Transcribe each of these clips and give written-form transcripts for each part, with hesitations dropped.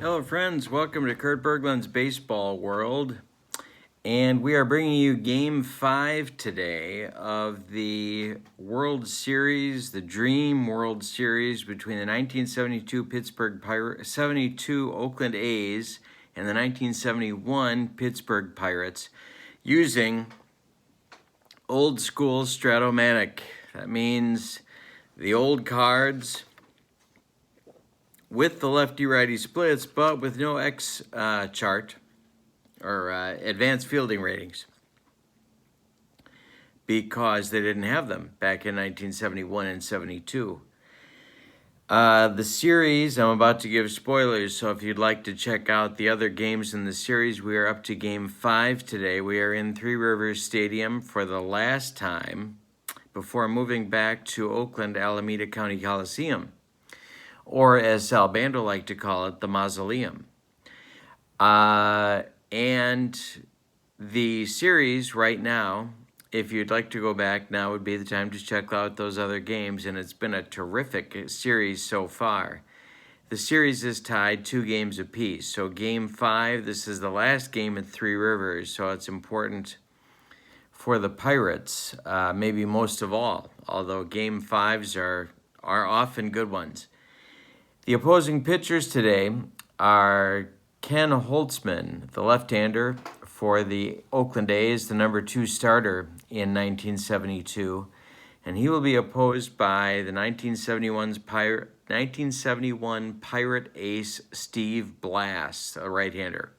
Hello friends, welcome to Kurt Berglund's Baseball World. And we are bringing you Game 5 today of the World Series, the Dream World Series between the 1972 72 Oakland A's and the 1971 Pittsburgh Pirates using old school Strat-O-Matic. That means the old cards with the lefty-righty splits, but with no X chart or advanced fielding ratings because they didn't have them back in 1971 and 72. The series, I'm about to give spoilers, so if you'd like to check out the other games in the series, we are up to Game 5 today. We are in Three Rivers Stadium for the last time before moving back to Oakland Alameda County Coliseum, or as Sal Bando liked to call it, the Mausoleum. And the series right now, if you'd like to go back, now would be the time to check out those other games, and it's been a terrific series so far. The series is tied 2 games apiece. So Game 5, this is the last game at Three Rivers, so it's important for the Pirates, maybe most of all, although Game 5s are often good ones. The opposing pitchers today are Ken Holtzman, the left-hander for the Oakland A's, the number 2 starter in 1972, and he will be opposed by the 1971 Pirate ace Steve Blass, a right-hander.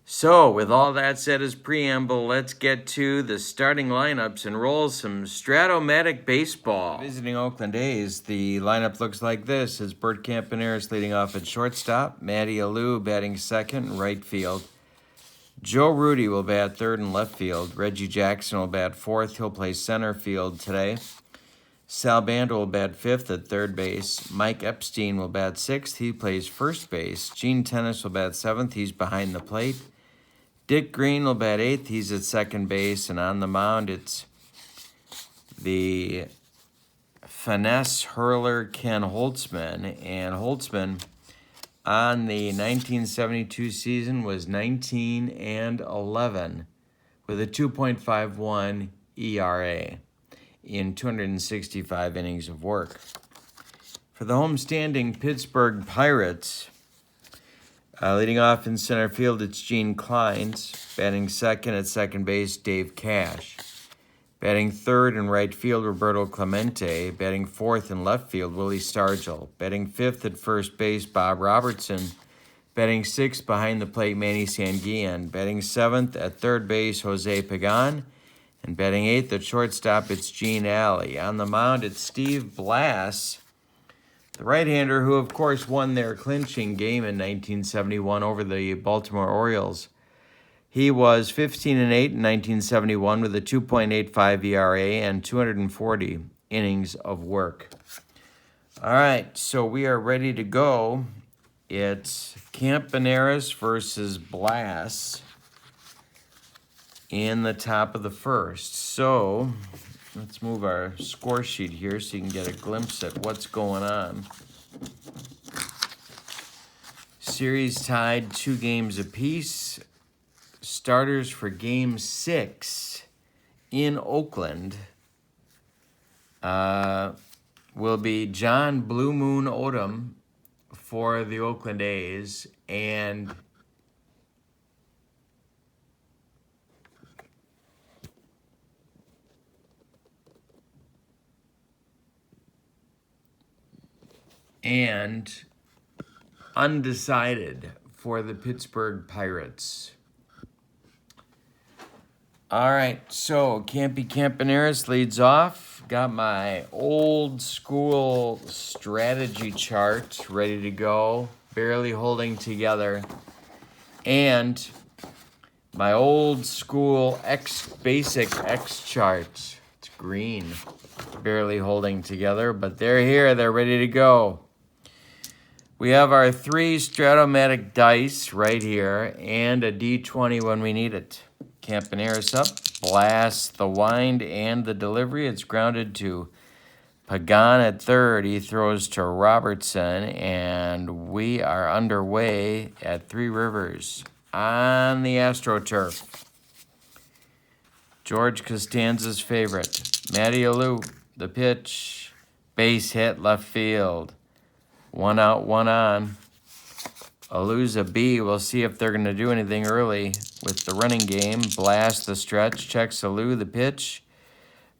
So, with all that said as preamble, let's get to the starting lineups and roll some Strat-O-Matic baseball. Visiting Oakland A's, the lineup looks like this. It's Bert Campaneris leading off at shortstop, Matty Alou batting second, right field. Joe Rudy will bat third and left field. Reggie Jackson will bat fourth. He'll play center field today. Sal Bando will bat fifth at third base. Mike Epstein will bat sixth. He plays first base. Gene Tennis will bat seventh. He's behind the plate. Dick Green will bat eighth. He's at second base. And on the mound, it's the finesse hurler Ken Holtzman. And Holtzman on the 1972 season was 19-11 with a 2.51 ERA in 265 innings of work. For the homestanding Pittsburgh Pirates, leading off in center field, it's Gene Kleins. Batting second at second base, Dave Cash. Batting third in right field, Roberto Clemente. Batting fourth in left field, Willie Stargell. Batting fifth at first base, Bob Robertson. Batting sixth behind the plate, Manny Sanguillen. Batting seventh at third base, Jose Pagan. And batting eighth at shortstop, it's Gene Alley. On the mound, it's Steve Blass, the right-hander who, of course, won their clinching game in 1971 over the Baltimore Orioles. He was 15-8 in 1971 with a 2.85 ERA and 240 innings of work. All right, so we are ready to go. It's Campaneris versus Blass in the top of the first. So let's move our score sheet here so you can get a glimpse at what's going on. Series tied 2 games apiece. Starters for Game 6 in Oakland will be John Blue Moon Odom for the Oakland A's and undecided for the Pittsburgh Pirates. All right, so Campy Campaneris leads off. Got my old school strategy chart ready to go, barely holding together. And my old school basic X chart. It's green, barely holding together, but they're here. They're ready to go. We have our 3 Strat-O-Matic dice right here and a D20 when we need it. Campaneris up, Blass, the wind and the delivery. It's grounded to Pagan at third. He throws to Robertson, and we are underway at Three Rivers on the AstroTurf. George Costanza's favorite. Matty Alou, the pitch. Base hit left field. 1 out, 1 on. Alou's a B. We'll see if they're going to do anything early with the running game. Blass the stretch. Checks Alou, the pitch.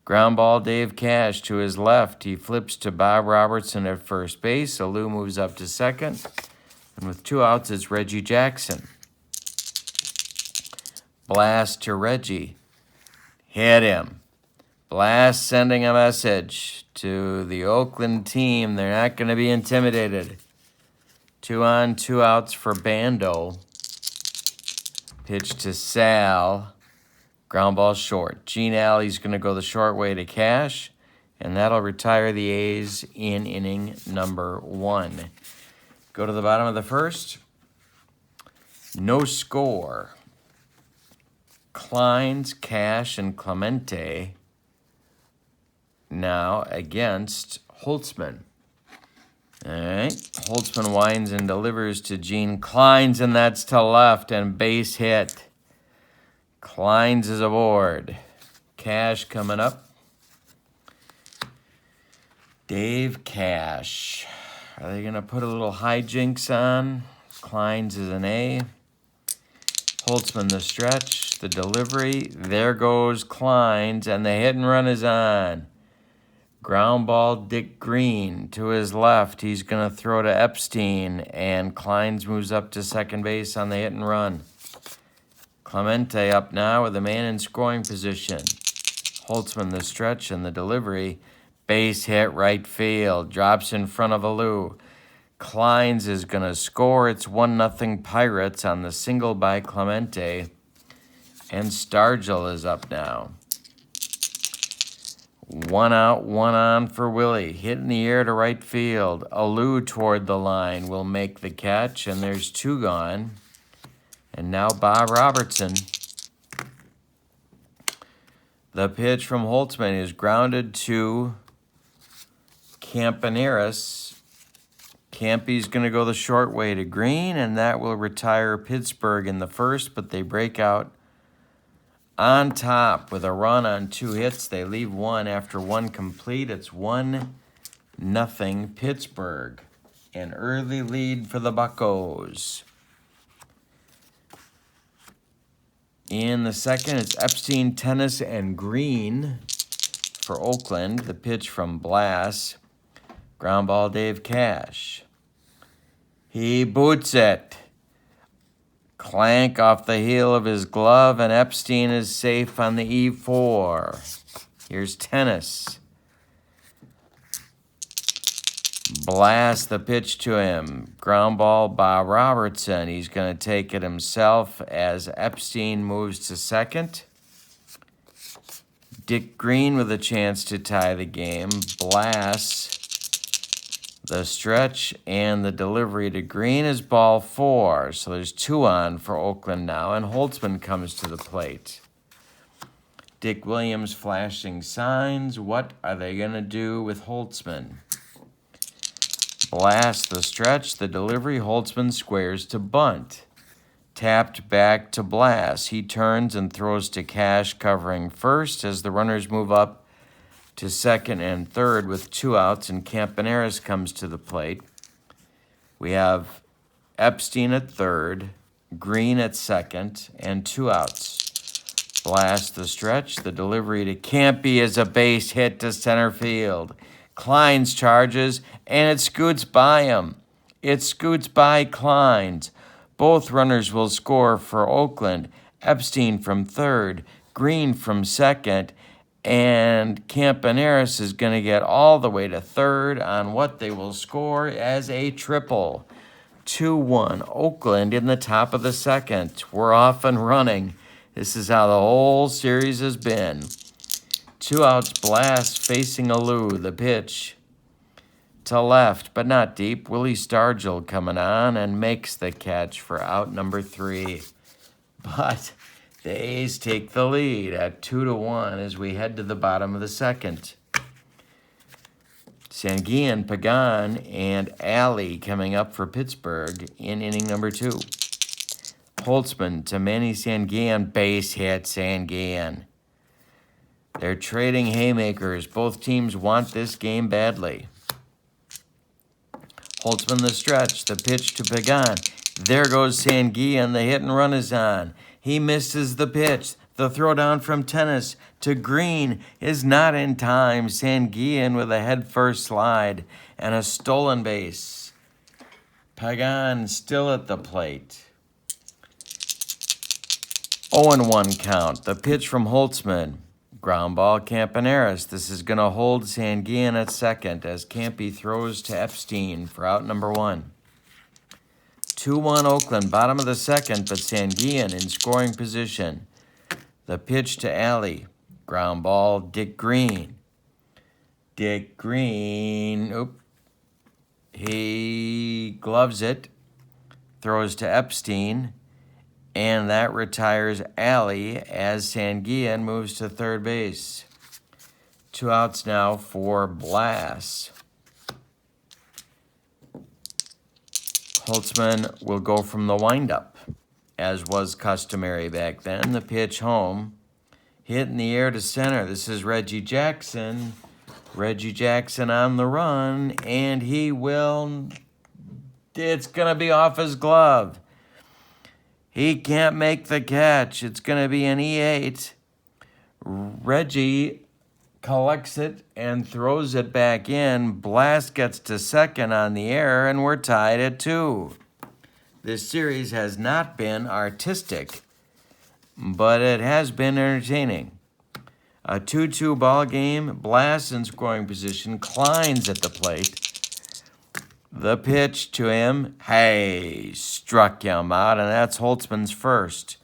Ground ball, Dave Cash to his left. He flips to Bob Robertson at first base. Alou moves up to second. And with 2 outs, it's Reggie Jackson. Blass to Reggie. Hit him. Blass sending a message to the Oakland team. They're not going to be intimidated. 2 on, 2 outs for Bando. Pitch to Sal. Ground ball short. Gene Alley's going to go the short way to Cash, and that'll retire the A's in inning number 1. Go to the bottom of the first. No score. Kleins, Cash, and Clemente now against Holtzman. All right. Holtzman winds and delivers to Gene Kleins, and that's to left, and base hit. Kleins is aboard. Cash coming up. Dave Cash. Are they going to put a little hijinks on? Kleins is an A. Holtzman the stretch, the delivery. There goes Kleins, and the hit and run is on. Ground ball, Dick Green to his left. He's going to throw to Epstein, and Kleins moves up to second base on the hit and run. Clemente up now with a man in scoring position. Holtzman the stretch and the delivery. Base hit right field. Drops in front of Alou. Kleins is going to score. It's 1-0 Pirates on the single by Clemente. And Stargell is up now. 1 out, 1 on for Willie. Hit in the air to right field. Alou toward the line will make the catch, and there's 2 gone. And now Bob Robertson. The pitch from Holtzman is grounded to Campaneris. Campy's going to go the short way to Green, and that will retire Pittsburgh in the first, but they break out on top with a run on 2 hits. They leave 1 after 1 complete. It's 1-0 Pittsburgh. An early lead for the Buccos. In the second, it's Epstein, Tennis, and Green for Oakland. The pitch from Blass. Ground ball, Dave Cash. He boots it. Clank off the heel of his glove, and Epstein is safe on the E4. Here's Tennis. Blass the pitch to him. Ground ball, Bob Robertson. He's going to take it himself as Epstein moves to second. Dick Green with a chance to tie the game. Blass, the stretch, and the delivery to Green is ball 4. So there's 2 on for Oakland now, and Holtzman comes to the plate. Dick Williams flashing signs. What are they going to do with Holtzman? Blass the stretch, the delivery. Holtzman squares to bunt. Tapped back to Blass. He turns and throws to Cash covering first as the runners move up to second and third with 2 outs, and Campaneris comes to the plate. We have Epstein at third, Green at second, and 2 outs. Blass the stretch, the delivery to Campy is a base hit to center field. Kleins charges, and it scoots by him. It scoots by Kleins. Both runners will score for Oakland. Epstein from third, Green from second, and Campaneris is going to get all the way to third on what they will score as a triple. 2-1, Oakland in the top of the second. We're off and running. This is how the whole series has been. 2 outs, Blass facing Alou. The pitch to left, but not deep. Willie Stargell coming on and makes the catch for out number 3. But the A's take the lead at 2-1 as we head to the bottom of the second. Sanguillen, Pagan, and Alley coming up for Pittsburgh in inning number 2. Holtzman to Manny Sanguillen, base hit Sanguillen. They're trading haymakers. Both teams want this game badly. Holtzman the stretch, the pitch to Pagan. There goes Sanguillen, the hit and run is on. He misses the pitch. The throw down from Tennis to Green is not in time. Sanguillen with a head-first slide and a stolen base. Pagan still at the plate. 0-1 count. The pitch from Holtzman. Ground ball, Campaneris. This is going to hold Sanguillen at second as Campy throws to Epstein for out number 1. 2-1 Oakland, bottom of the second, but Sanguillen in scoring position. The pitch to Alley. Ground ball, Dick Green. Dick Green, he gloves it, throws to Epstein, and that retires Alley as Sanguillen moves to third base. 2 outs now for Blass. Holtzman will go from the windup, as was customary back then. The pitch home, hit in the air to center. This is Reggie Jackson. Reggie Jackson on the run, and it's going to be off his glove. He can't make the catch. It's going to be an E8. Reggie collects it and throws it back in. Blass gets to second on the air, and we're tied at 2. This series has not been artistic, but it has been entertaining. A 2-2 ball game. Blass in scoring position. Klein's at the plate. The pitch to him. Struck him out, and that's Holtzman's first.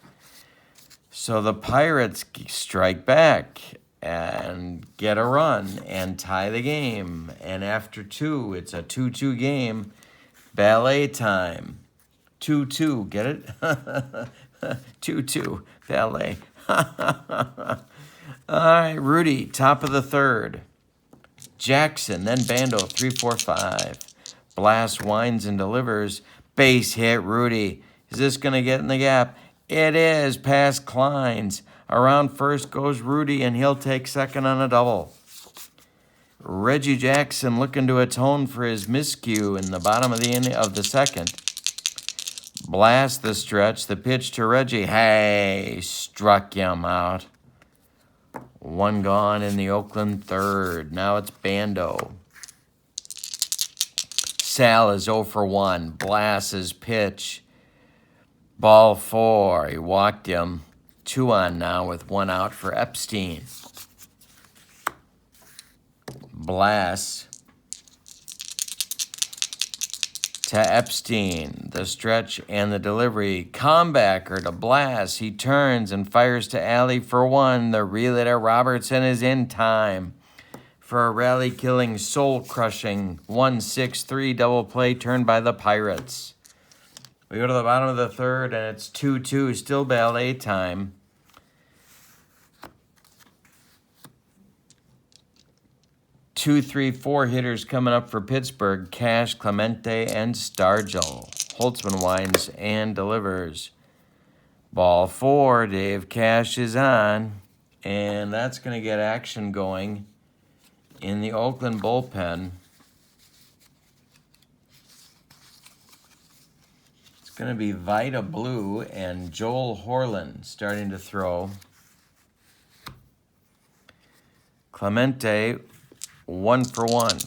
So the Pirates strike back and get a run and tie the game. And after 2, it's a 2-2 game. Ballet time. 2-2, get it? 2-2, ballet. All right, Rudy, top of the third. Jackson, then Bando, 3-4-5. Blass winds and delivers. Base hit, Rudy. Is this going to get in the gap? It is, past Klein's. Around first goes Rudy, and he'll take second on a double. Reggie Jackson looking to atone for his miscue in the bottom of the second. Blass the stretch, the pitch to Reggie. Struck him out. 1 gone in the Oakland third. Now it's Bando. Sal is 0 for 1. Blass's pitch. Ball 4. He walked him. 2 on now with 1 out for Epstein. Blass to Epstein. The stretch and the delivery. Comebacker to Blass. He turns and fires to Alley for 1. The relay to Robertson is in time for a rally-killing, soul-crushing 1-6-3 double play turned by the Pirates. We go to the bottom of the third, and it's 2-2, still ballet time. Two, 3, 4 hitters coming up for Pittsburgh. Cash, Clemente, and Stargell. Holtzman winds and delivers. Ball 4, Dave Cash is on, and that's going to get action going in the Oakland bullpen. It's going to be Vida Blue and Joel Horlin starting to throw. Clemente, 1 for 1.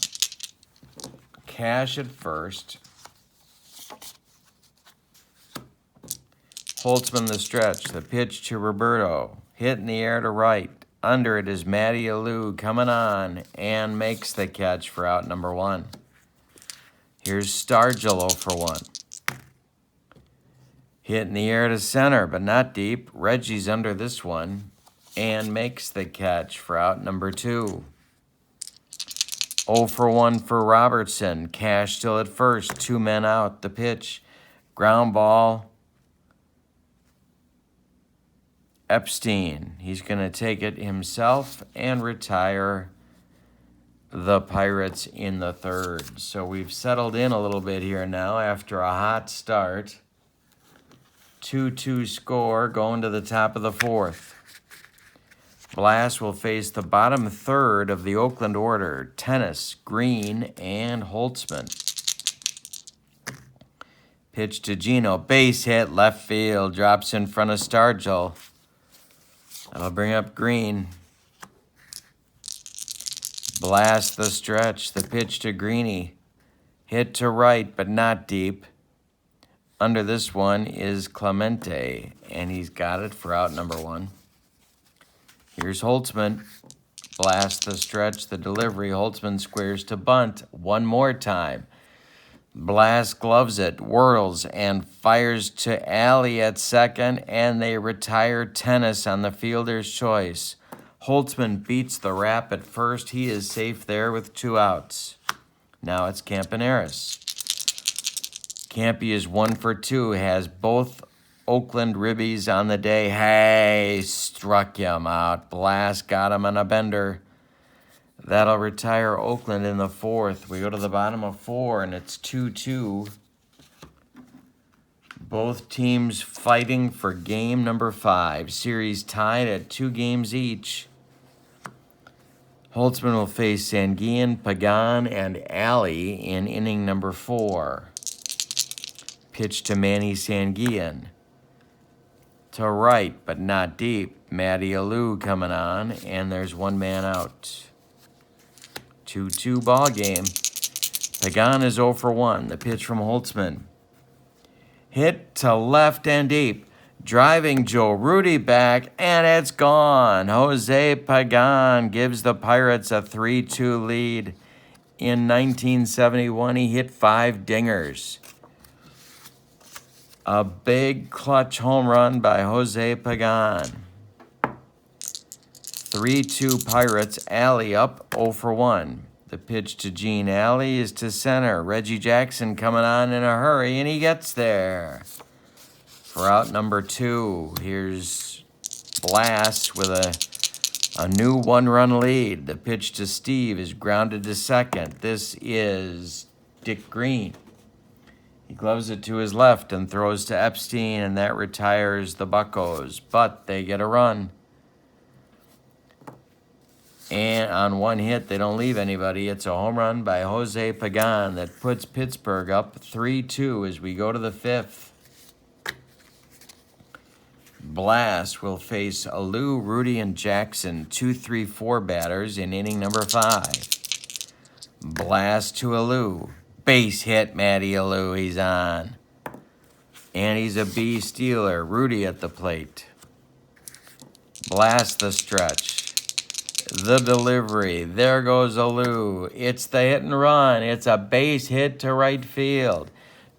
Cash at first. Holtzman the stretch. The pitch to Roberto. Hit in the air to right. Under it is Matty Alou coming on and makes the catch for out number 1. Here's Stargell 0 for 1. Hit in the air to center, but not deep. Reggie's under this one and makes the catch for out number 2. 0 for 1 for Robertson. Cash still at first. 2 men out. The pitch. Ground ball. Epstein. He's going to take it himself and retire the Pirates in the third. So we've settled in a little bit here now after a hot start. 2-2 score going to the top of the fourth. Blass will face the bottom third of the Oakland order. Tennis, Green, and Holtzman. Pitch to Gino. Base hit, left field. Drops in front of Stargell. That'll bring up Green. Blass the stretch. The pitch to Greeny. Hit to right, but not deep. Under this one is Clemente, and he's got it for out number one. Here's Holtzman. Blass the stretch, the delivery. Holtzman squares to bunt one more time. Blass gloves it, whirls, and fires to Alley at second, and they retire Tennis on the fielder's choice. Holtzman beats the wrap at first. He is safe there with 2 outs. Now it's Campaneris. Campy is 1 for 2, has both Oakland ribbies on the day. Hey, struck him out. Blass got him on a bender. That'll retire Oakland in the fourth. We go to the bottom of 4, and it's 2-2. Both teams fighting for game number 5. Series tied at 2 games each. Holtzman will face Sanguillen, Pagan, and Alley in inning number 4. Pitch to Manny Sanguillen. To right, but not deep. Matty Alou coming on, and there's 1 man out. 2-2 ball game. Pagan is 0 for 1. The pitch from Holtzman. Hit to left and deep. Driving Joe Rudy back, and it's gone. Jose Pagan gives the Pirates a 3-2 lead. In 1971, he hit 5 dingers. A big clutch home run by Jose Pagan. 3-2 Pirates. Alley up 0 for 1. The pitch to Gene Alley is to center. Reggie Jackson coming on in a hurry, and he gets there. For out number 2, here's Blass with a new 1-run lead. The pitch to Steve is grounded to second. This is Dick Green. He gloves it to his left and throws to Epstein, and that retires the Buccos. But they get a run. And on 1 hit, they don't leave anybody. It's a home run by Jose Pagan that puts Pittsburgh up 3-2 as we go to the 5th. Blass will face Alou, Rudy, and Jackson, 2-3-4 batters in inning number 5. Blass to Alou. Base hit, Matty Alou. He's on. And he's a B stealer. Rudy at the plate. Blass the stretch. The delivery. There goes Alou. It's the hit and run. It's a base hit to right field.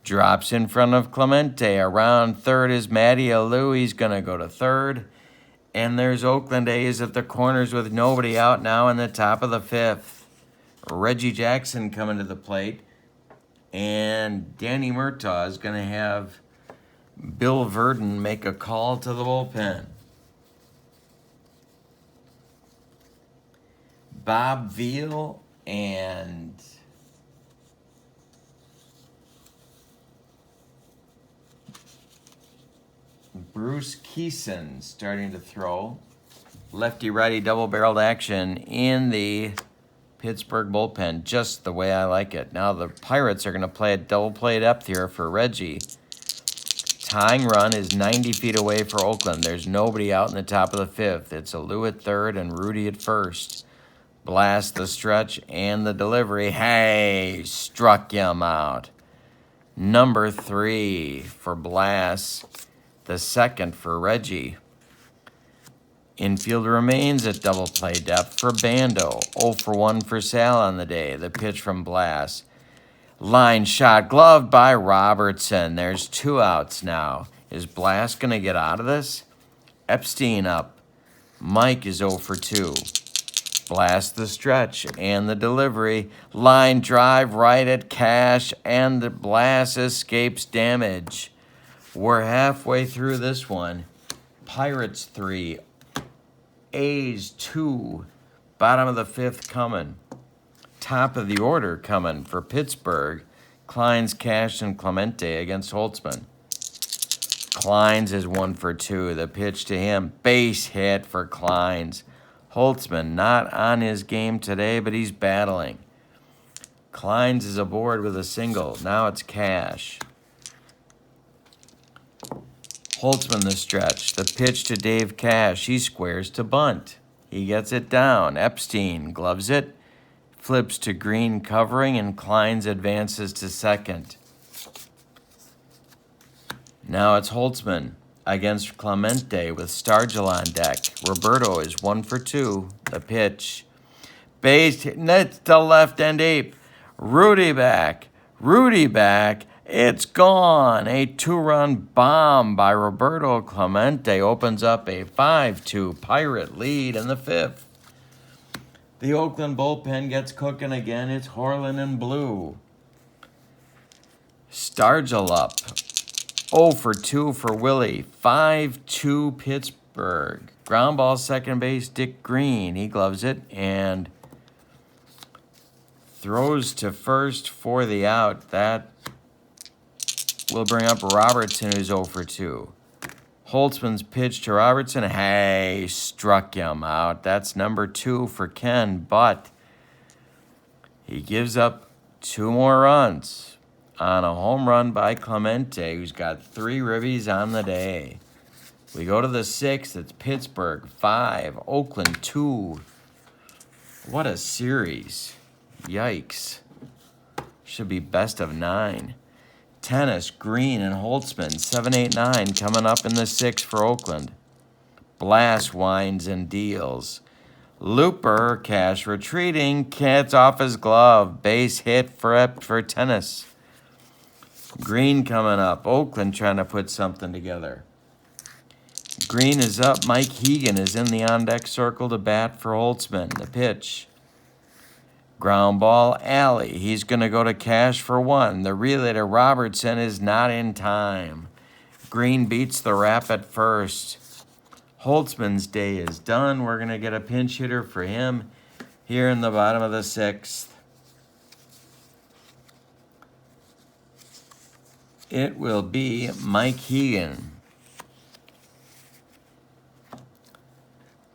Drops in front of Clemente. Around third is Matty Alou. He's going to go to third. And there's Oakland A's at the corners with nobody out now in the top of the 5th. Reggie Jackson coming to the plate. And Danny Murtaugh is going to have Bill Verdon make a call to the bullpen. Bob Veal and Bruce Keeson starting to throw. Lefty-righty double-barreled action in the Pittsburgh bullpen, just the way I like it. Now the Pirates are going to play a double play depth here for Reggie. Tying run is 90 feet away for Oakland. There's nobody out in the top of the 5th. It's Alou at third and Rudy at first. Blass the stretch and the delivery. Hey, struck him out. Number 3 for Blass. The second for Reggie. Infield remains at double play depth for Bando. 0 for 1 for Sal on the day. The pitch from Blass. Line shot, gloved by Robertson. There's 2 outs now. Is Blass going to get out of this? Epstein up. Mike is 0 for 2. Blass the stretch and the delivery. Line drive right at Cash, and the Blass escapes damage. We're halfway through this one. Pirates 3, A's 2, bottom of the 5th coming. top of the order coming for Pittsburgh. Kleins, Cash, and Clemente against Holtzman. Kleins is 1 for 2. The pitch to him, base hit for Kleins. Holtzman not on his game today, but he's battling. Kleins is aboard with a single. Now it's Cash. Holtzman the stretch. The pitch to Dave Cash. He squares to bunt. He gets it down. Epstein gloves it. Flips to Green covering, and Kleins advances to second. Now it's Holtzman against Clemente with Stargell on deck. Roberto is 1 for 2. The pitch. Base hit to left and deep. Rudy back. It's gone. A 2-run bomb by Roberto Clemente opens up a 5-2 Pirate lead in the 5th. The Oakland bullpen gets cooking again. It's Horlin and Blue. Stargell up. 0 for 2 for Willie. 5-2 Pittsburgh. Ground ball second base, Dick Green. He gloves it and throws to first for the out. That will bring up Robertson, who's 0 for 2. Holtzman's pitch to Robertson. Hey, struck him out. That's number 2 for Ken, but he gives up 2 more runs on a home run by Clemente, who's got 3 ribbies on the day. We go to the 6th. It's Pittsburgh 5, Oakland 2. What a series. Yikes. Should be best of 9. Tennis, Green, and Holtzman, 7, 8, 9, coming up in the 6th for Oakland. Blass winds and deals. Looper, Cash retreating, gets off his glove. Base hit for Tennis. Green coming up. Oakland trying to put something together. Green is up. Mike Hegan is in the on-deck circle to bat for Holtzman. The pitch. Ground ball, alley. He's going to go to Cash for 1. The relay to Robertson is not in time. Green beats the wrap at first. Holtzman's day is done. We're going to get a pinch hitter for him here in the bottom of the 6th. It will be Mike Hegan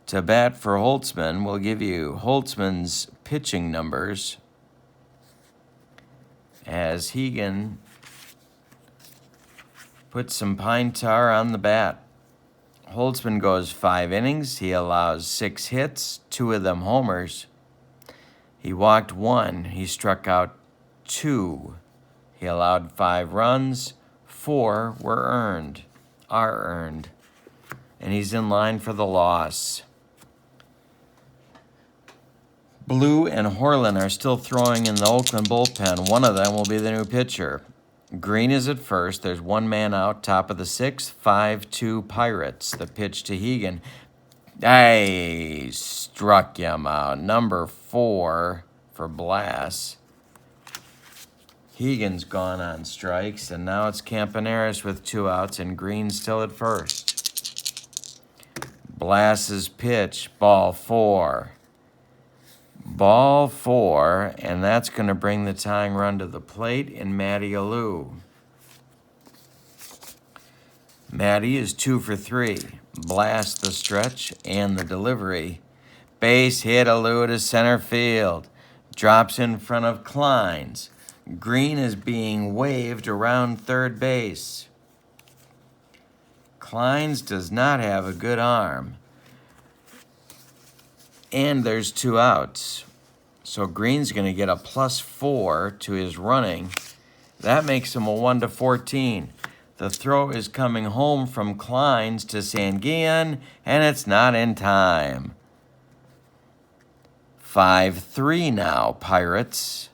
to bat for Holtzman. We'll give you Holtzman's pitching numbers as Hegan puts some pine tar on the bat. Holtzman goes 5 innings. He allows 6 hits, 2 of them homers. He walked 1. He struck out 2. He allowed 5 runs. 4 are earned. And he's in line for the loss. Blue and Horlin are still throwing in the Oakland bullpen. One of them will be the new pitcher. Green is at first. There's 1 man out, top of the 6th, 5-2 Pirates. The pitch to Hegan. Hey, struck him out. Number 4 for Blass. Hegan's gone on strikes, and now it's Campaneris with 2 outs, and Green still at first. Blass's pitch, ball 4. Ball 4, and that's going to bring the tying run to the plate in Matty Alou. Matty is 2 for 3. Blast the stretch and the delivery. Base hit Alou to center field. Drops in front of Kleins. Green is being waved around third base. Kleins does not have a good arm. And there's 2 outs. So Green's going to get a +4 to his running. That makes him a 1-14. The throw is coming home from Kleins to Sanguillen, and it's not in time. 5-3 now, Pirates.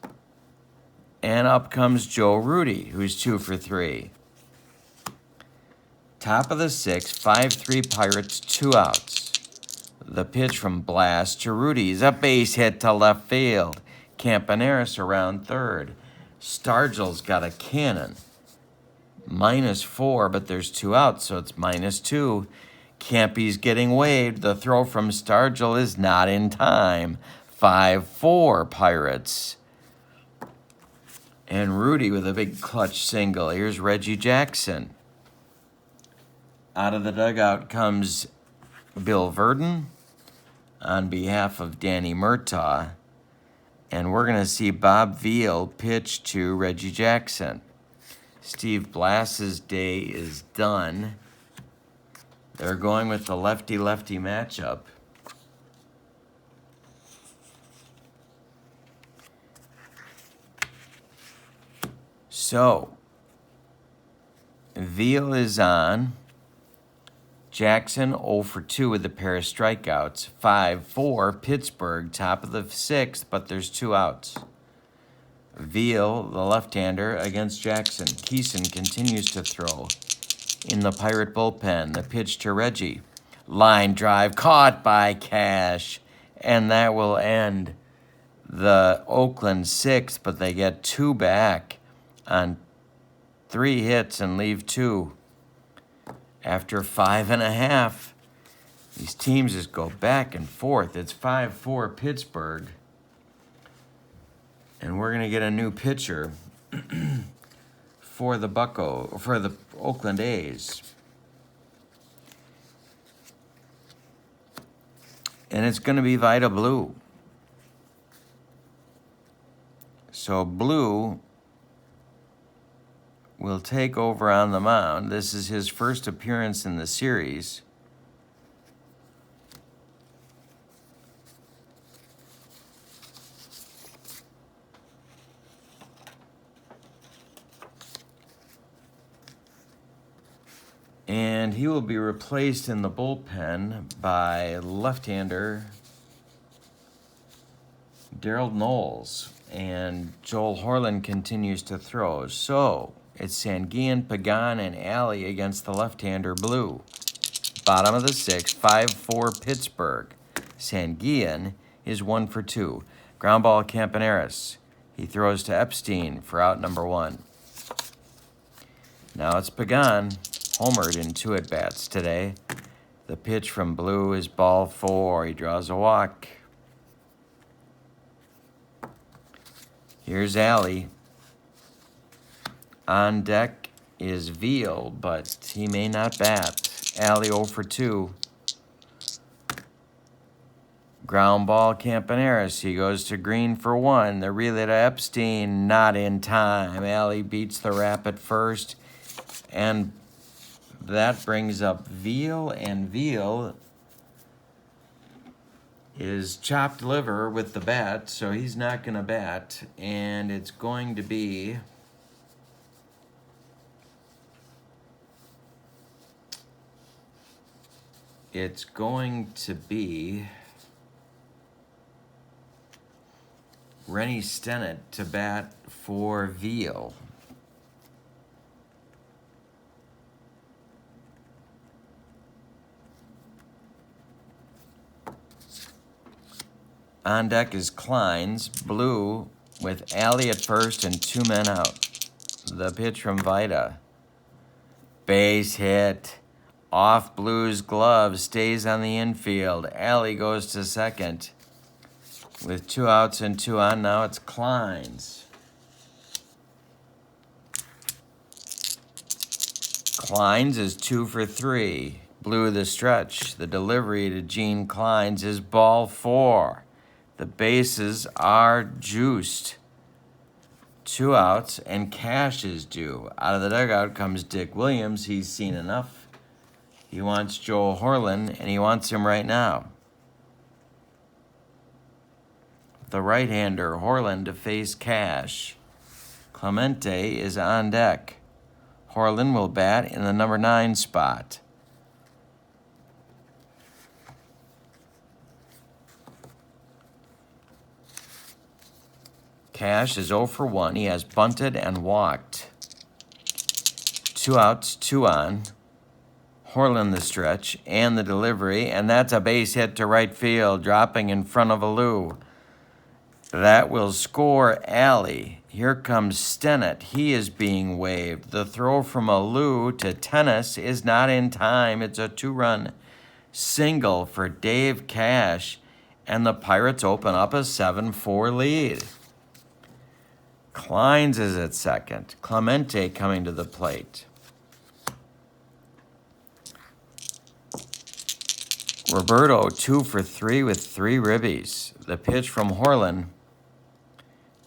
And up comes Joe Rudy, who's 2 for 3. Top of the 6th, 5-3 Pirates, 2 outs. The pitch from Blass to Rudy's a base hit to left field. Campaneris around third. Stargell's got a cannon. -4, but there's 2 outs, so it's -2. Campy's getting waved. The throw from Stargell is not in time. 5-4 Pirates. And Rudy with a big clutch single. Here's Reggie Jackson. Out of the dugout comes Bill Verdon on behalf of Danny Murtaugh. And we're going to see Bob Veal pitch to Reggie Jackson. Steve Blass's day is done. They're going with the lefty-lefty matchup. So, Veal is on. Jackson 0 for 2 with a pair of strikeouts. 5-4 Pittsburgh, top of the sixth, but there's 2 outs. Veal, the left-hander, against Jackson. Keeson continues to throw in the Pirate bullpen. The pitch to Reggie. Line drive caught by Cash. And that will end the Oakland sixth, but they get 2 back on 3 hits and leave 2. After 5.5, these teams just go back and forth. It's 5-4 Pittsburgh. And we're going to get a new pitcher for the Oakland A's. And it's going to be Vida Blue. So Blue will take over on the mound. This is his first appearance in the series. And he will be replaced in the bullpen by left-hander Darrell Knowles. And Joel Horland continues to throw. So it's Sanguillen, Pagan, and Alley against the left-hander Blue. Bottom of the sixth, 5-4 Pittsburgh. Sanguillen is 1 for 2. Ground ball Campaneris. He throws to Epstein for out number 1. Now it's Pagan, homered in 2 at-bats today. The pitch from Blue is ball 4. He draws a walk. Here's Alley. On deck is Veal, but he may not bat. Alley 0 for 2. Ground ball Campaneris. He goes to Green for 1. The relay to Epstein, not in time. Alley beats the rap at first. And that brings up Veal, and Veal is chopped liver with the bat, so he's not going to bat. And it's going to be Rennie Stennett to bat for Veal. On deck is Kleins, Blue with Alley at first and 2 men out. The pitch from Vida. Base hit. Off Blue's glove, stays on the infield. Alley goes to second. With 2 outs and 2 on, now it's Kleins. Kleins is 2 for 3. Blue the stretch. The delivery to Gene Kleins is ball 4. The bases are juiced. 2 outs, and Cash is due. Out of the dugout comes Dick Williams. He's seen enough. He wants Joel Horland, and he wants him right now. The right-hander, Horland, to face Cash. Clemente is on deck. Horland will bat in the number 9 spot. Cash is 0 for 1. He has bunted and walked. 2 outs, 2 on. Horland the stretch and the delivery, and that's a base hit to right field, dropping in front of Alou. That will score Alley. Here comes Stennett. He is being waved. The throw from Alou to Tennis is not in time. It's a 2-run single for Dave Cash. and the Pirates open up a 7-4 lead. Kleins is at second. Clemente coming to the plate. Roberto 2 for 3 with 3 ribbies. The pitch from Horlin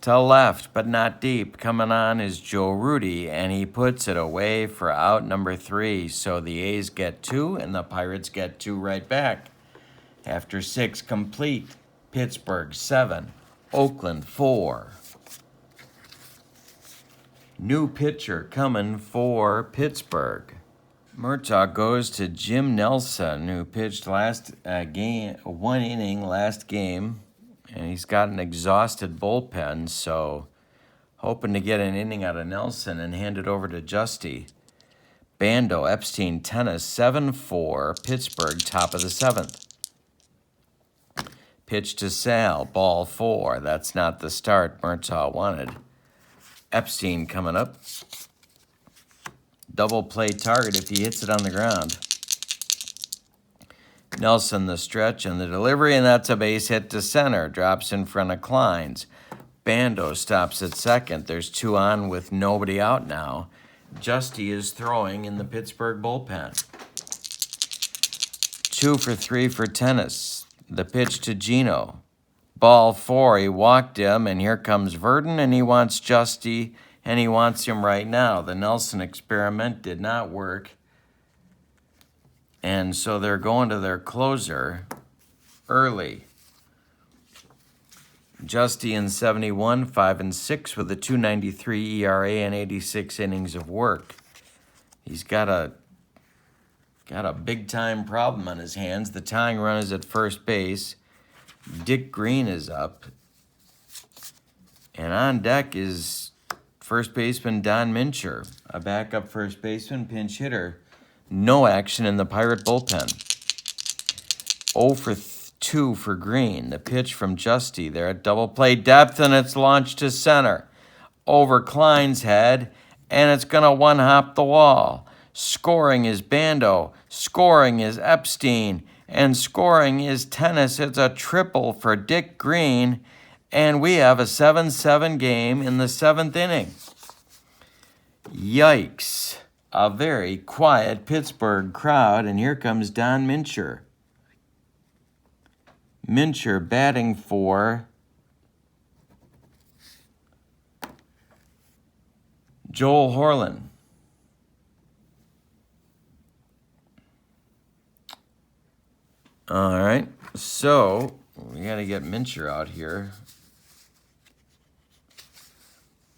to left, but not deep. Coming on is Joe Rudy, and he puts it away for out number 3. So the A's get 2, and the Pirates get 2 right back. After 6 complete, Pittsburgh 7, Oakland 4. New pitcher coming for Pittsburgh. Murtaugh goes to Jim Nelson, who pitched last game, 1 inning last game, and he's got an exhausted bullpen, so hoping to get an inning out of Nelson and hand it over to Justy. Bando, Epstein, tennis, 7-4, Pittsburgh, top of the 7th. Pitch to Sal, ball 4. That's not the start Murtaugh wanted. Epstein coming up. Double play target if he hits it on the ground. Nelson the stretch and the delivery, and that's a base hit to center. Drops in front of Kleins. Bando stops at second. There's 2 on with nobody out now. Justy is throwing in the Pittsburgh bullpen. 2 for 3 for tennis. The pitch to Gino. Ball 4, he walked him, and here comes Verdon, and he wants Justy, and he wants him right now. The Nelson experiment did not work, and so they're going to their closer early. Justy in 71, 5 and 6 with a 2.93 ERA and 86 innings of work. He's got a big time problem on his hands. The tying run is at first base. Dick Green is up. And on deck is first baseman Don Mincher, a backup first baseman, pinch hitter. No action in the Pirate bullpen. 0 for 2 for Green. The pitch from Justy there at double play depth, and it's launched to center. Over Klein's head, and it's going to one-hop the wall. Scoring is Bando. Scoring is Epstein. And scoring is tennis. It's a triple for Dick Green. And we have a 7-7 game in the 7th inning. Yikes. A very quiet Pittsburgh crowd. And here comes Don Mincher. Mincher batting for Joel Horlin. All right, so we got to get Mincher out here.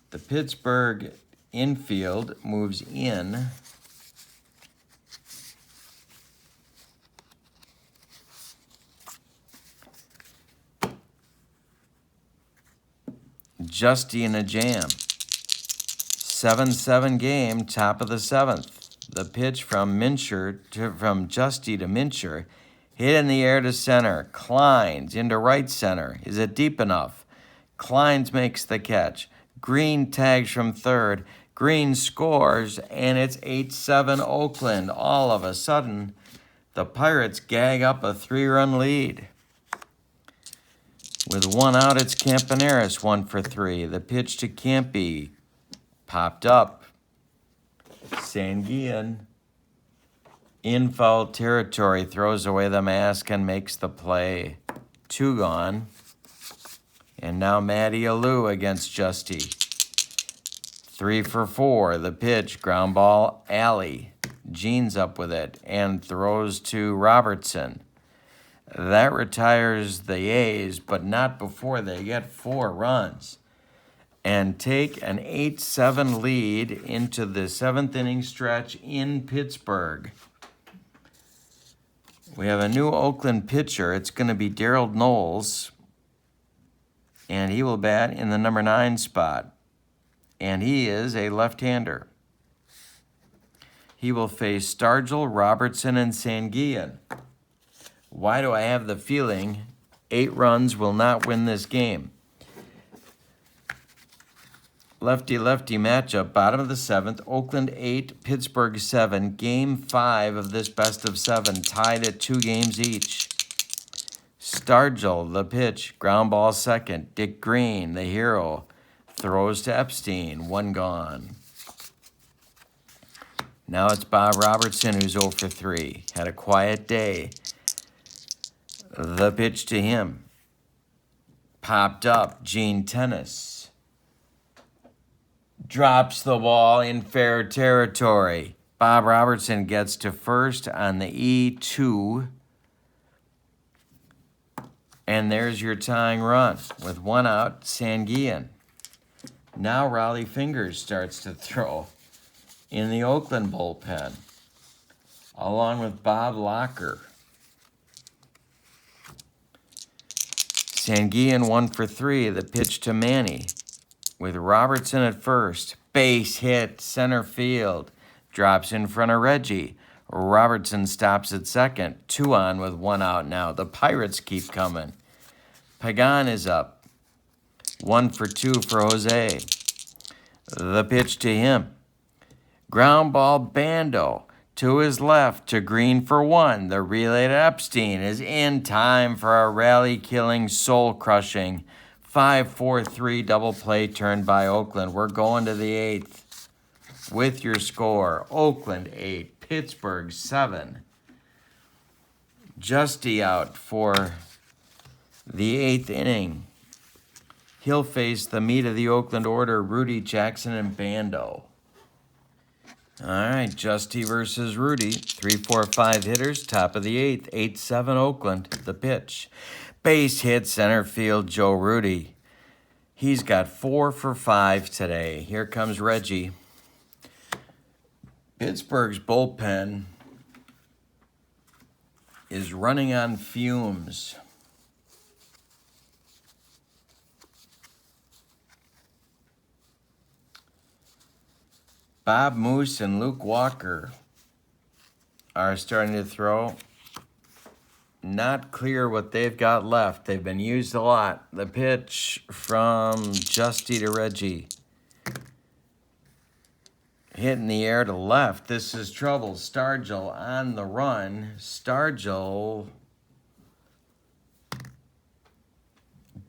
The Pittsburgh infield moves in. Justy in a jam. 7-7 game, top of the 7th. The pitch from from Justy to Mincher. Hit in the air to center. Kleins into right center. Is it deep enough? Kleins makes the catch. Green tags from third. Green scores, and it's 8-7 Oakland. All of a sudden, the Pirates gag up a 3-run lead. With 1 out, it's Campaneris, 1 for 3. The pitch to Campy popped up. Sanguillen in foul territory, throws away the mask and makes the play. 2 gone. And now Matty Alou against Justy. 3 for 4. The pitch, ground ball, alley. Gene's up with it and throws to Robertson. That retires the A's, but not before they get 4 runs and take an 8-7 lead into the 7th inning stretch in Pittsburgh. We have a new Oakland pitcher. It's going to be Darryl Knowles, and he will bat in the number 9 spot, and he is a left-hander. He will face Stargell, Robertson, and Sanguillen. Why do I have the feeling 8 runs will not win this game? Lefty-lefty matchup, bottom of the 7th, Oakland 8, Pittsburgh 7, Game 5 of this best of 7, tied at 2 games each. Stargell, the pitch. Ground ball second. Dick Green, the hero, throws to Epstein. 1 gone. Now it's Bob Robertson, who's 0 for 3. Had a quiet day. The pitch to him. Popped up. Gene Tennis drops the ball in fair territory. Bob Robertson gets to first on the E2. And there's your tying run with 1 out, Sanguillen. Now Raleigh Fingers starts to throw in the Oakland bullpen, along with Bob Locker. Sanguillen 1 for 3, the pitch to Manny, with Robertson at first. Base hit, center field, drops in front of Reggie. Robertson stops at second, 2 on with 1 out now. The Pirates keep coming. Pagan is up, 1 for 2 for Jose. The pitch to him. Ground ball Bando to his left to Green for 1. The relay to Epstein is in time for a rally-killing, soul-crushing 5-4-3 double play turned by Oakland. We're going to the 8th with your score. Oakland 8, Pittsburgh 7. Justy out for the 8th inning. He'll face the meat of the Oakland order, Rudy, Jackson, and Bando. All right, Justy versus Rudy. 3, 4, 5 hitters, top of the 8th. 8-7 Oakland, the pitch. Base hit, center field, Joe Rudy. He's got 4 for 5 today. Here comes Reggie. Pittsburgh's bullpen is running on fumes. Bob Moose and Luke Walker are starting to throw. Not clear what they've got left. They've been used a lot. The pitch from Justy to Reggie. Hit in the air to left. This is trouble. Stargell on the run. Stargell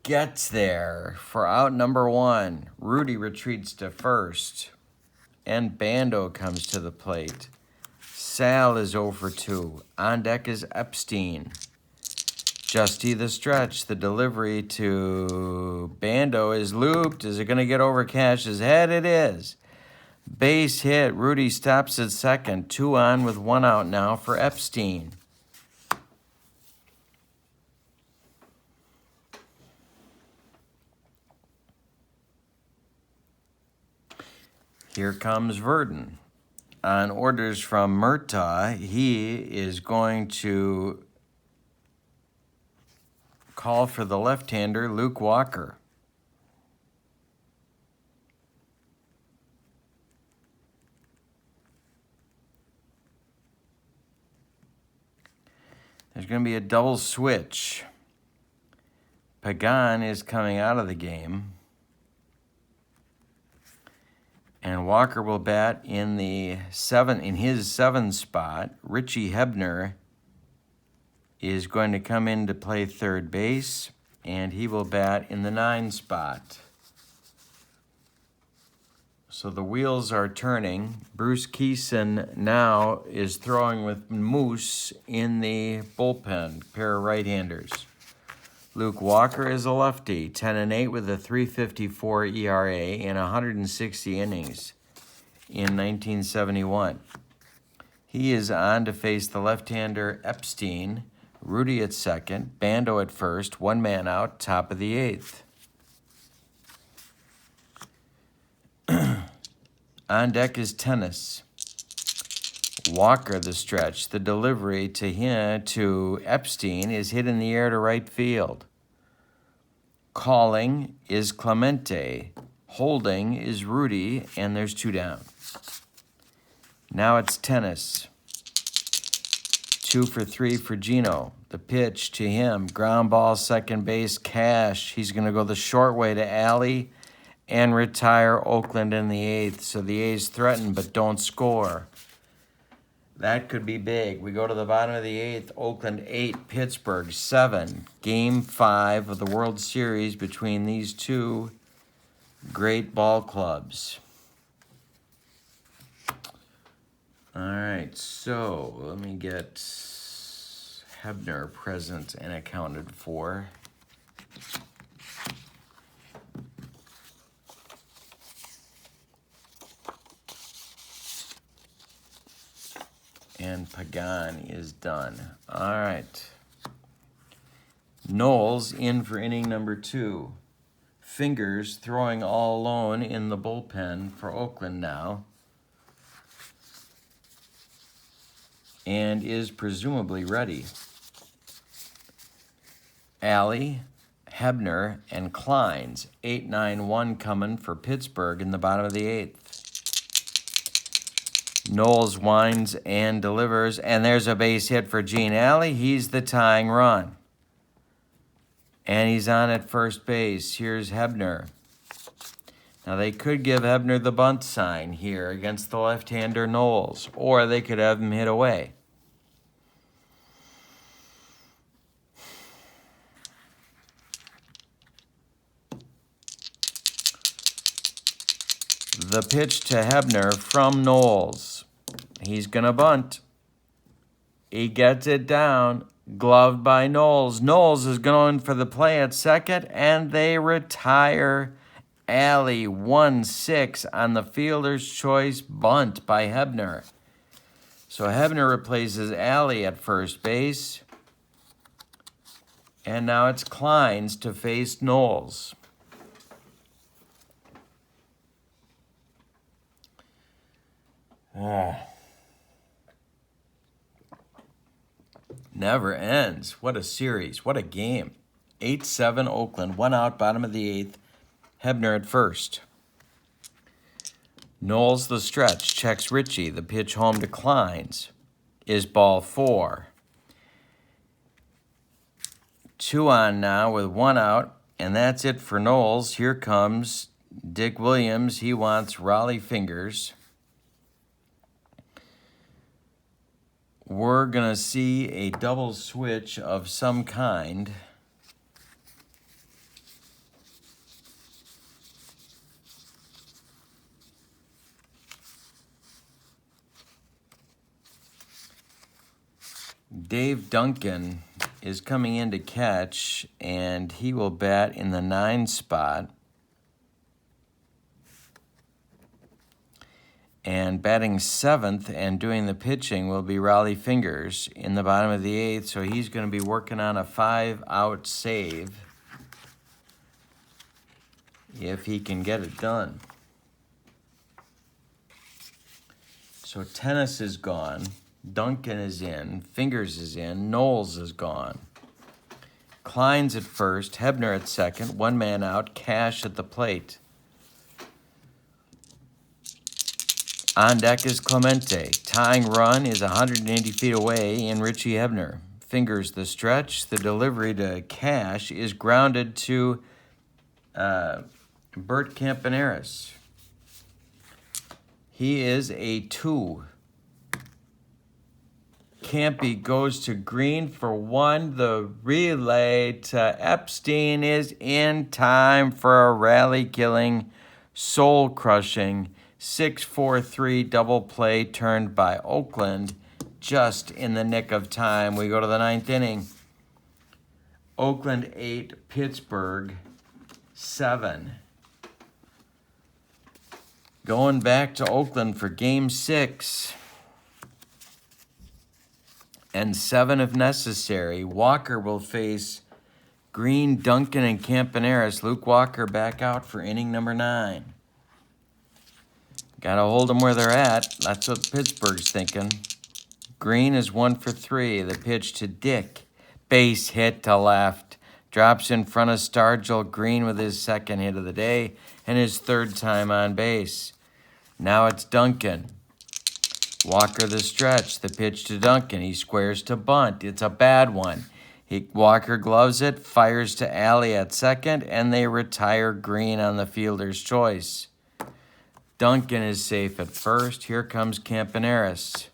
gets there for out number 1. Rudy retreats to first. And Bando comes to the plate. Sal is 0 for 2. On deck is Epstein. Justy the stretch. The delivery to Bando is looped. Is it going to get over Cash's head? It is. Base hit. Rudy stops at second. 2 on with 1 out now for Epstein. Here comes Verdon. On orders from Murtaugh, he is going to call for the left-hander, Luke Walker. There's going to be a double switch. Pagan is coming out of the game. And Walker will bat in his 7 spot. Richie Hebner is going to come in to play third base, and he will bat in the 9 spot. So the wheels are turning. Bruce Keeson now is throwing with Moose in the bullpen, pair of right-handers. Luke Walker is a lefty, 10-8 with a 3.54 ERA in 160 innings in 1971. He is on to face the left-hander Epstein, Rudy at second, Bando at first, 1 man out, top of the 8th. On deck is Tennis. Walker the stretch. The delivery to Epstein is hit in the air to right field. Calling is Clemente. Holding is Rudy, and there's 2 down. Now it's Tennis. 2 for 3 for Gino. The pitch to him. Ground ball, second base, Cash. He's going to go the short way to Alley and retire Oakland in the 8th. So the A's threaten but don't score. That could be big. We go to the bottom of the 8th. Oakland 8, Pittsburgh 7. Game 5 of the World Series between these two great ball clubs. All right, so let me get Hebner present and accounted for. And Pagan is done. All right. Knowles in for inning number 2. Fingers throwing all alone in the bullpen for Oakland now. And is presumably ready. Alley, Hebner, and Kleins. 8-9-1 coming for Pittsburgh in the bottom of the 8th. Knowles winds and delivers, and there's a base hit for Gene Alley. He's the tying run. And he's on at first base. Here's Hebner. Now, they could give Hebner the bunt sign here against the left-hander Knowles, or they could have him hit away. The pitch to Hebner from Knowles. He's going to bunt. He gets it down. Gloved by Knowles. Knowles is going for the play at second, and they retire. Alley 1-6 on the fielder's choice bunt by Hebner. So Hebner replaces Alley at first base. And now it's Kleins to face Knowles. Never ends. What a series. What a game. 8-7 Oakland. 1 out, bottom of the 8th. Hebner at first. Knowles the stretch. Checks Ritchie. The pitch home to Kleins. Is ball 4. 2 on now with 1 out. And that's it for Knowles. Here comes Dick Williams. He wants Raleigh fingers. We're going to see a double switch of some kind. Dave Duncan is coming in to catch, and he will bat in the 9 spot. And batting 7th and doing the pitching will be Raleigh Fingers in the bottom of the 8th. So he's going to be working on a 5-out save if he can get it done. So Tennis is gone. Duncan is in. Fingers is in. Knowles is gone. Kleins at first. Hebner at second. 1 man out. Cash at the plate. On deck is Clemente. Tying run is 180 feet away in Richie Hebner. Fingers the stretch. The delivery to Cash is grounded to Bert Campaneris. He is a 2. Campy goes to Green for 1. The relay to Epstein is in time for a rally-killing, soul-crushing 6-4-3 double play turned by Oakland just in the nick of time. We go to the 9th inning. Oakland 8, Pittsburgh 7. Going back to Oakland for Game 6. And 7 if necessary. Walker will face Green, Duncan, and Campaneris. Luke Walker back out for inning number 9. Got to hold them where they're at. That's what Pittsburgh's thinking. Green is 1 for 3. The pitch to Dick. Base hit to left. Drops in front of Stargell. Green with his 2nd hit of the day and his 3rd time on base. Now it's Duncan. Walker the stretch. The pitch to Duncan. He squares to bunt. It's a bad one. Walker gloves it, fires to Alley at second, and they retire Green on the fielder's choice. Duncan is safe at first. Here comes Campaneris.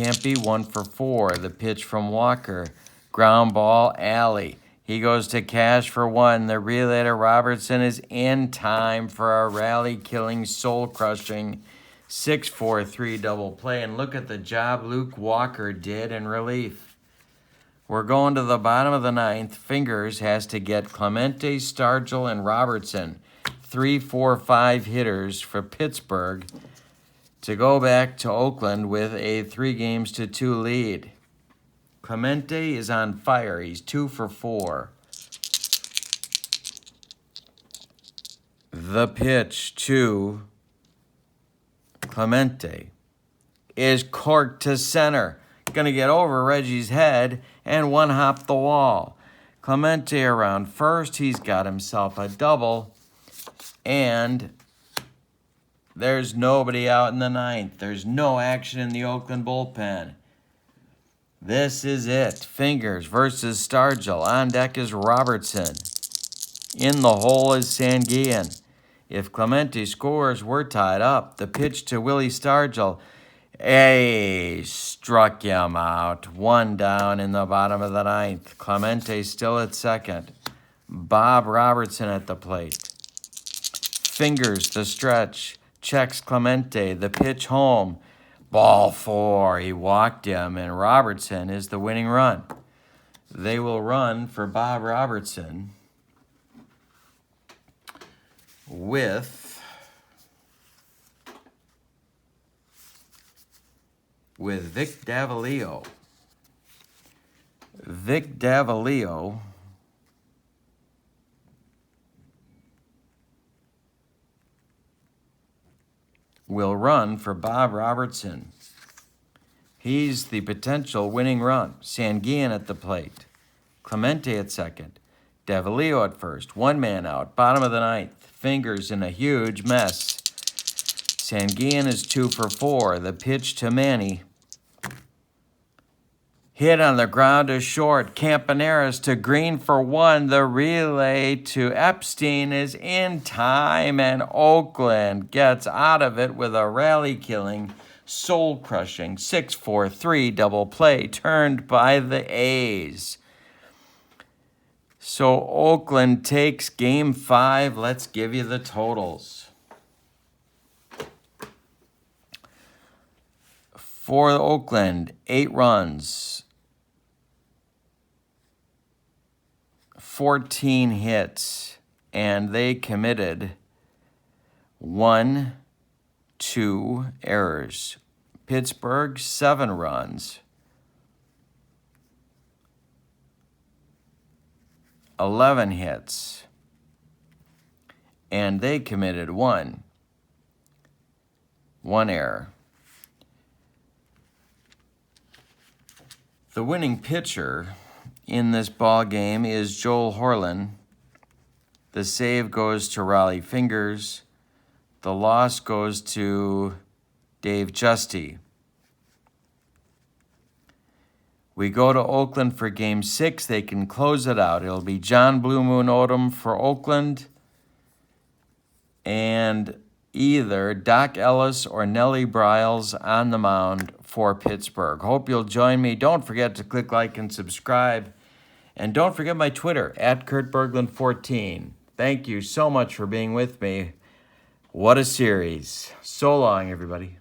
Can't be 1 for 4. The pitch from Walker. Ground ball, alley. He goes to Cash for 1. The relay to Robertson is in time for a rally-killing, soul-crushing 6-4-3 double play. And look at the job Luke Walker did in relief. We're going to the bottom of the 9th. Fingers has to get Clemente, Stargell, and Robertson, 3, 4, 5 hitters for Pittsburgh, to go back to Oakland with a 3-2 lead. Clemente is on fire. He's 2 for 4. The pitch to Clemente is corked to center. Going to get over Reggie's head and one-hop the wall. Clemente around first. He's got himself a double. And there's nobody out in the 9th. There's no action in the Oakland bullpen. This is it. Fingers versus Stargell. On deck is Robertson. In the hole is Sanguillen. If Clemente scores, we're tied up. The pitch to Willie Stargell. Struck him out. 1 down in the bottom of the 9th. Clemente still at second. Bob Robertson at the plate. Fingers the stretch. Checks Clemente. The pitch home. Ball 4. He walked him, and Robertson is the winning run. They will run for Bob Robertson with Vic Davalillo. Vic Davalillo will run for Bob Robertson. He's the potential winning run. Sanguillen at the plate. Clemente at second. Davalillo at first. 1 man out. Bottom of the 9th. Fingers in a huge mess. Sanguillen is 2 for 4. The pitch to Manny. Hit on the ground to short. Campaneris to Green for 1. The relay to Epstein is in time, and Oakland gets out of it with a rally-killing, soul-crushing 6-4-3 double play turned by the A's. So Oakland takes Game 5. Let's give you the totals. For Oakland, 8 runs, 14 hits, and they committed 1, 2 errors. Pittsburgh, 7 runs, 11 hits, and they committed 1 error. The winning pitcher in this ball game is Joel Horlin. The save goes to Raleigh Fingers. The loss goes to Dave Justy. We go to Oakland for Game 6. They can close it out. It'll be John Blue Moon Odom for Oakland and either Doc Ellis or Nellie Briles on the mound for Pittsburgh. Hope you'll join me. Don't forget to click like and subscribe. And don't forget my Twitter, @KurtBerglund14. Thank you so much for being with me. What a series. So long, everybody.